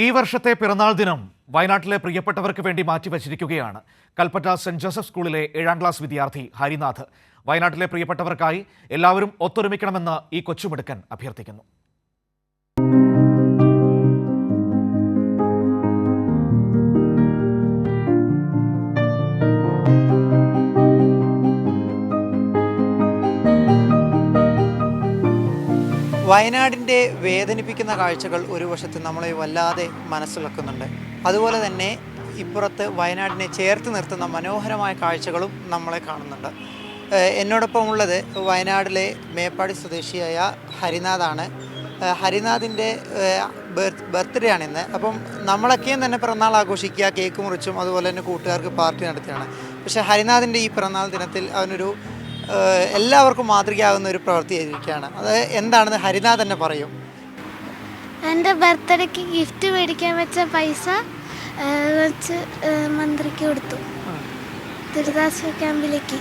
ഈ വർഷത്തെ പിറന്നാൾ ദിനം വയനാട്ടിലെ പ്രിയപ്പെട്ടവർക്ക് വേണ്ടി മാറ്റിവച്ചിരിക്കുകയാണ്. കൽപ്പറ്റ സെന്റ് ജോസഫ് സ്കൂളിലെ 7ാം ക്ലാസ് വിദ്യാർത്ഥി ഹരിനാഥ്. വയനാട്ടിലെ പ്രിയപ്പെട്ടവർക്കായി എല്ലാവരും ഒത്തൊരുമിക്കണമെന്ന് ഈ കൊച്ചുമിടുക്കൻ അഭ്യർത്ഥിക്കുന്നു. വയനാടിൻ്റെ വേദനിപ്പിക്കുന്ന കാഴ്ചകൾ ഒരു വശത്ത് നമ്മളെ വല്ലാതെ മനസ്സിലാക്കുന്നുണ്ട്. അതുപോലെ തന്നെ ഇപ്പുറത്ത് വയനാടിനെ ചേർത്ത് നിർത്തുന്ന മനോഹരമായ കാഴ്ചകളും നമ്മളെ കാണുന്നുണ്ട്. എന്നോടൊപ്പം ഉള്ളത് വയനാട്ടിലെ മേപ്പാടി സ്വദേശിയായ ഹരിനാഥാണ്. ഹരിനാഥിൻ്റെ ബർത്ത്ഡേ ആണിന്ന്. അപ്പം നമ്മളൊക്കെയും തന്നെ പിറന്നാൾ ആഘോഷിക്കുക, കേക്ക് മുറിച്ചും അതുപോലെ തന്നെ കൂട്ടുകാർക്ക് പാർട്ടി നടത്തുകയാണ്. പക്ഷേ ഹരിനാഥിൻ്റെ ഈ പിറന്നാൾ ദിനത്തിൽ അവനൊരു എല്ലാവർക്കും മാതൃകയാകുന്ന ഒരു പ്രവൃത്തി ചെയ്തിരിക്കുകയാണ്. അത് എന്താണെന്ന് ഹരിനാഥ് തന്നെ പറയും. എൻ്റെ ബർത്ത്ഡേക്ക് ഗിഫ്റ്റ് മേടിക്കാൻ വെച്ച പൈസ വെച്ച് മന്ത്രിക്ക് കൊടുത്തു, ദുരിതാശ്വാസ ക്യാമ്പിലേക്ക്.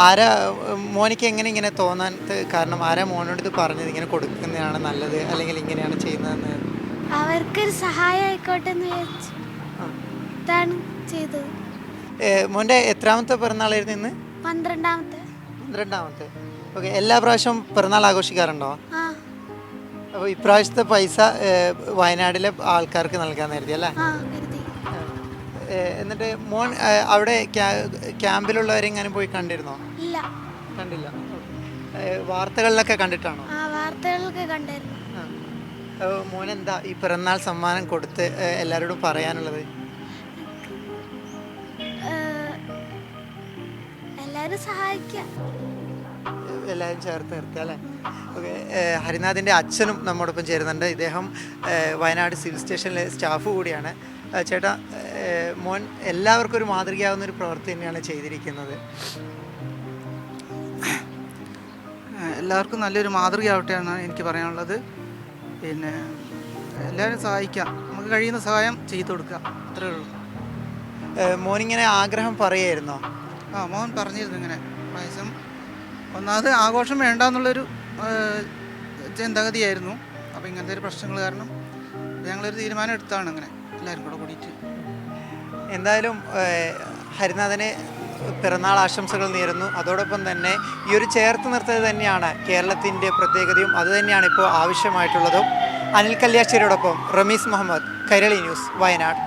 ആരാ മോനിക്ക് ഇങ്ങനെ തോന്നാൻ കാരണം? ആരാ മോനോട് ഇത് പറഞ്ഞത് ഇങ്ങനെ കൊടുക്കുന്നതാണ് നല്ലത് അല്ലെങ്കിൽ ഇങ്ങനെയാണ് ചെയ്യുന്നതെന്ന്? അവർക്കൊരു സഹായം ആയിക്കോട്ടെ എന്ന് വിചാരിച്ചു ഇതാണ് ചെയ്തത്. മോൻ്റെ എത്രാമത്തെ പിറന്നാളായിരുന്നു ഇന്ന്? 12ാമത്തെ. ഓക്കെ. എല്ലാ പ്രാവശ്യവും പിറന്നാൾ ആഘോഷിക്കാറുണ്ടോ? അപ്പോൾ ഇപ്രാവശ്യത്തെ പൈസ വയനാട്ടിലെ ആൾക്കാർക്ക് നൽകാൻ കരുതി അല്ലേ? എന്നിട്ട് മോൻ അവിടെ ക്യാമ്പിലുള്ളവരെങ്ങനെ പോയി കണ്ടിരുന്നോ? ഇല്ല, കണ്ടില്ല. വാർത്തകളിലൊക്കെ കണ്ടിട്ടാണോ? വാർത്തകളിലൊക്കെ കണ്ടായിരുന്നു. മോൻ എന്താ ഈ പിറന്നാൾ സമ്മാനം കൊടുത്ത് എല്ലാവരോടും പറയാനുള്ളത്? എല്ലാവരും സഹായിക്കുക, എല്ലാവരും ചേർത്ത് നിർത്തുക അല്ലേ? ഓക്കെ. ഹരിനാഥിൻ്റെ അച്ഛനും നമ്മോടൊപ്പം ചേരുന്നുണ്ട്. ഇദ്ദേഹം വയനാട് സിവിൽ സ്റ്റേഷനിലെ സ്റ്റാഫ് കൂടിയാണ്. ചേട്ടാ, മോൻ എല്ലാവർക്കും ഒരു മാതൃകയാവുന്ന ഒരു പ്രവൃത്തി തന്നെയാണ് ചെയ്തിരിക്കുന്നത്. എല്ലാവർക്കും നല്ലൊരു മാതൃകയാവട്ടെ എന്നാണ് എനിക്ക് പറയാനുള്ളത്. പിന്നെ എല്ലാവരും സഹായിക്കാം, നമുക്ക് കഴിയുന്ന സഹായം ചെയ്തു കൊടുക്കുക, അത്രേ ഉള്ളൂ. മോനിങ്ങനെ ആഗ്രഹം പറയായിരുന്നോ? മോൻ പറഞ്ഞിരുന്നു ഇങ്ങനെ പ്രാവശ്യം ഒന്നാമത് ആഘോഷം വേണ്ടെന്നുള്ളൊരു ചിന്താഗതിയായിരുന്നു. അപ്പോൾ ഇങ്ങനത്തെ ഒരു പ്രശ്നങ്ങൾ കാരണം ഞങ്ങളൊരു തീരുമാനം എടുത്താണ് അങ്ങനെ എല്ലാവരും കൂടെ കൂടിയിട്ട്. എന്തായാലും ഹരിനാഥന് പിറന്നാൾ ആശംസകൾ നേരുന്നു. അതോടൊപ്പം തന്നെ ഈ ഒരു ചേർത്ത് നിർത്തൽ തന്നെയാണ് കേരളത്തിൻ്റെ പ്രത്യേകതയും അതുതന്നെയാണ് ഇപ്പോൾ ആവശ്യമായിട്ടുള്ളതും. അനിൽ കല്യാശ്ശേരിയോടൊപ്പം റമീസ് മുഹമ്മദ്, കൈരളി ന്യൂസ്, വയനാട്.